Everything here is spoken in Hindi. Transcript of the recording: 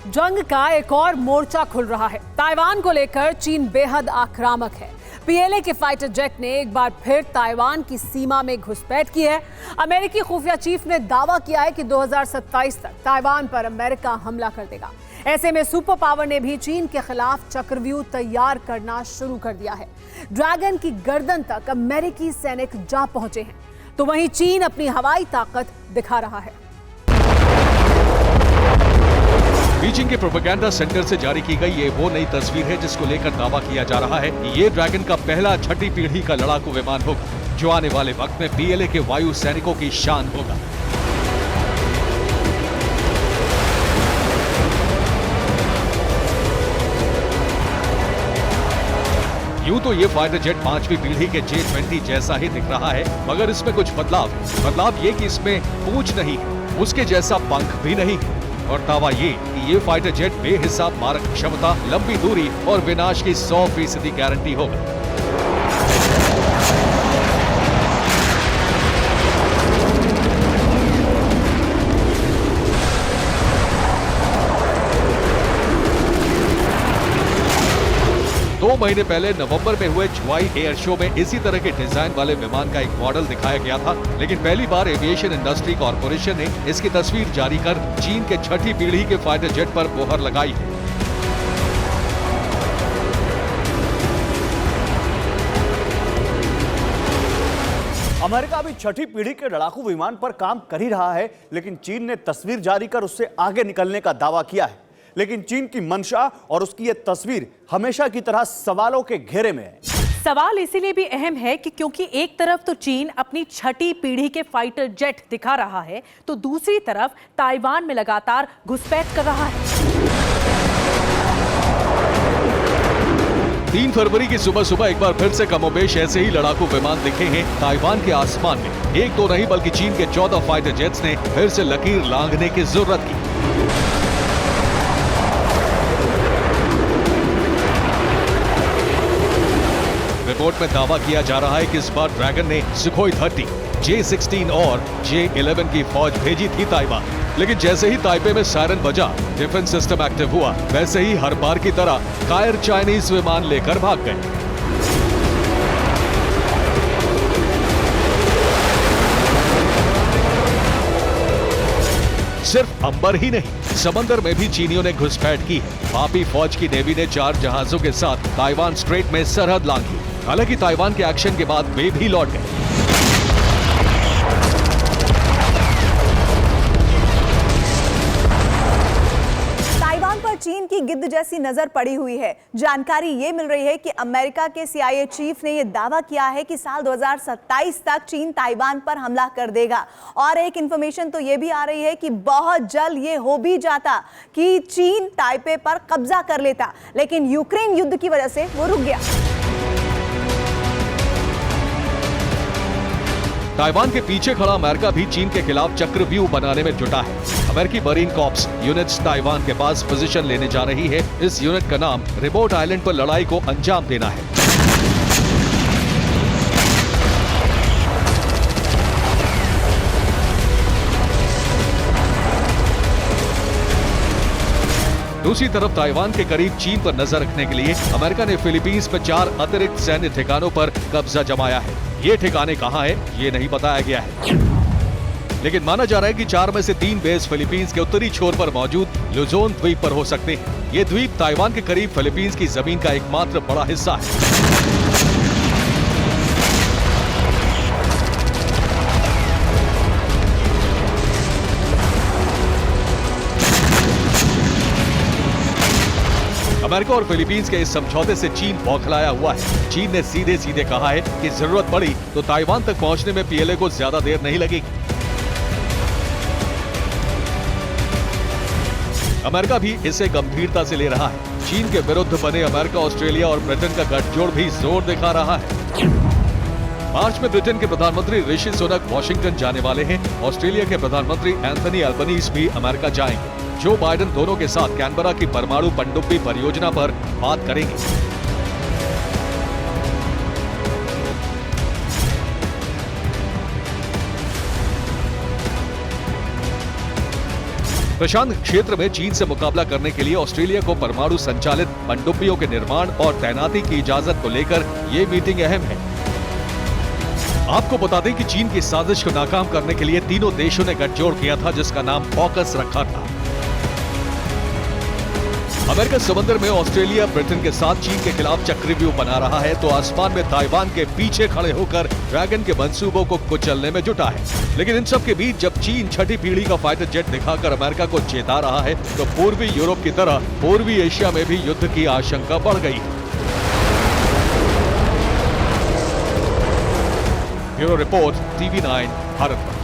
जंग का एक और मोर्चा खुल रहा है। ताइवान को लेकर चीन बेहद आक्रामक है। पीएलए के फाइटर जेट ने एक बार फिर ताइवान की सीमा में घुसपैठ की है। अमेरिकी खुफिया चीफ ने दावा किया है कि 2027 तक ताइवान पर अमेरिका हमला कर देगा। ऐसे में सुपर पावर ने भी चीन के खिलाफ चक्रव्यूह तैयार करना शुरू कर दिया है। ड्रैगन की गर्दन तक अमेरिकी सैनिक जा पहुंचे हैं, तो वहीं चीन अपनी हवाई ताकत दिखा रहा है। बीजिंग के प्रोपेगेंडा सेंटर से जारी की गई ये वो नई तस्वीर है जिसको लेकर दावा किया जा रहा है कि ये ड्रैगन का पहला छठी पीढ़ी का लड़ाकू विमान होगा, जो आने वाले वक्त में पीएलए के वायु सैनिकों की शान होगा। यूं तो ये फाइटर जेट 5वीं पीढ़ी के J-20 जैसा ही दिख रहा है, मगर इसमें कुछ बदलाव ये कि इसमें पूंछ नहीं है, उसके जैसा पंख भी नहीं है, और दावा ये कि ये फाइटर जेट बेहिसाब मारक क्षमता, लंबी दूरी और विनाश की 100% गारंटी होगा। दो महीने पहले नवंबर में हुए जुआई एयर शो में इसी तरह के डिजाइन वाले विमान का एक मॉडल दिखाया गया था, लेकिन पहली बार एविएशन इंडस्ट्री कॉर्पोरेशन ने इसकी तस्वीर जारी कर चीन के छठी पीढ़ी के फाइटर जेट पर मोहर लगाई है। अमेरिका अभी छठी पीढ़ी के लड़ाकू विमान पर काम कर ही रहा है, लेकिन चीन ने तस्वीर जारी कर उससे आगे निकलने का दावा किया है। लेकिन चीन की मंशा और उसकी ये तस्वीर हमेशा की तरह सवालों के घेरे में है। सवाल इसीलिए भी अहम है कि क्योंकि एक तरफ तो चीन अपनी छठी पीढ़ी के फाइटर जेट दिखा रहा है, तो दूसरी तरफ ताइवान में लगातार घुसपैठ कर रहा है। 3 फरवरी की सुबह एक बार फिर से कमोबेश ऐसे ही लड़ाकू विमान दिखे हैं ताइवान के आसमान में। एक तो नहीं बल्कि चीन के 14 फाइटर जेट्स ने फिर से लकीर लांघने की जरूरत की। रिपोर्ट में दावा किया जा रहा है कि इस बार ड्रैगन ने सुखोई 30, J-16 और J-11 की फौज भेजी थी ताइवान, लेकिन जैसे ही ताइपे में सायरन बजा, डिफेंस सिस्टम एक्टिव हुआ, वैसे ही हर बार की तरह कायर चाइनीज विमान लेकर भाग गए। सिर्फ अंबर ही नहीं, समंदर में भी चीनियों ने घुसपैठ की है। पापी फौज की नेवी ने 4 जहाजों के साथ ताइवान स्ट्रेट में सरहद लांघी। हालांकि ताइवान के एक्शन के बाद वे भी लौट गए। चीन की गिद्ध जैसी नजर पड़ी हुई है। जानकारी ये मिल रही है कि अमेरिका के CIA चीफ ने यह दावा किया है कि साल 2027 तक चीन ताइवान पर हमला कर देगा। और एक इंफॉर्मेशन तो ये भी आ रही है कि बहुत जल्द ये हो भी जाता कि चीन ताइपे पर कब्जा कर लेता, लेकिन यूक्रेन युद्ध की वजह से वो रुक गया। ताइवान के पीछे खड़ा अमेरिका भी चीन के खिलाफ चक्रव्यूह बनाने में जुटा है। अमेरिकी मरीन कॉर्प्स यूनिट्स ताइवान के पास पोजीशन लेने जा रही है। इस यूनिट का नाम रिमोट आइलैंड पर लड़ाई को अंजाम देना है। दूसरी तरफ ताइवान के करीब चीन पर नजर रखने के लिए अमेरिका ने फिलीपींस में 4 अतिरिक्त सैन्य ठिकानों पर कब्जा जमाया है। ये ठिकाने कहां है ये नहीं बताया गया है, लेकिन माना जा रहा है कि 4 में से 3 बेस फिलीपींस के उत्तरी छोर पर मौजूद लुजोन द्वीप पर हो सकते हैं। ये द्वीप ताइवान के करीब फिलीपींस की जमीन का एकमात्र बड़ा हिस्सा है। अमेरिका और फिलीपींस के इस समझौते से चीन बौखलाया हुआ है। चीन ने सीधे सीधे कहा है कि जरूरत पड़ी तो ताइवान तक पहुंचने में पीएलए को ज्यादा देर नहीं लगेगी। अमेरिका भी इसे गंभीरता से ले रहा है। चीन के विरुद्ध बने अमेरिका, ऑस्ट्रेलिया और ब्रिटेन का गठजोड़ भी जोर दिखा रहा है। मार्च में ब्रिटेन के प्रधानमंत्री ऋषि सुनक वॉशिंगटन जाने वाले हैं। ऑस्ट्रेलिया के प्रधानमंत्री एंथनी अल्बनीज भी अमेरिका जाएंगे। जो बाइडेन दोनों के साथ कैनबरा की परमाणु पनडुब्बी परियोजना पर बात करेंगे। प्रशांत क्षेत्र में चीन से मुकाबला करने के लिए ऑस्ट्रेलिया को परमाणु संचालित पनडुब्बियों के निर्माण और तैनाती की इजाजत को लेकर ये मीटिंग अहम है। आपको बता दें कि चीन की साजिश को नाकाम करने के लिए तीनों देशों ने गठजोड़ किया था, जिसका नाम ऑकस रखा था। अमेरिका समंदर में ऑस्ट्रेलिया ब्रिटेन के साथ चीन के खिलाफ चक्रव्यूह बना रहा है, तो आसमान में ताइवान के पीछे खड़े होकर ड्रैगन के मंसूबों को कुचलने में जुटा है। लेकिन इन सब के बीच जब चीन छठी पीढ़ी का फाइटर जेट दिखाकर अमेरिका को चेता रहा है, तो पूर्वी यूरोप की तरह पूर्वी एशिया में भी युद्ध की आशंका बढ़ गई है। Bureau report, TV9 Bharat.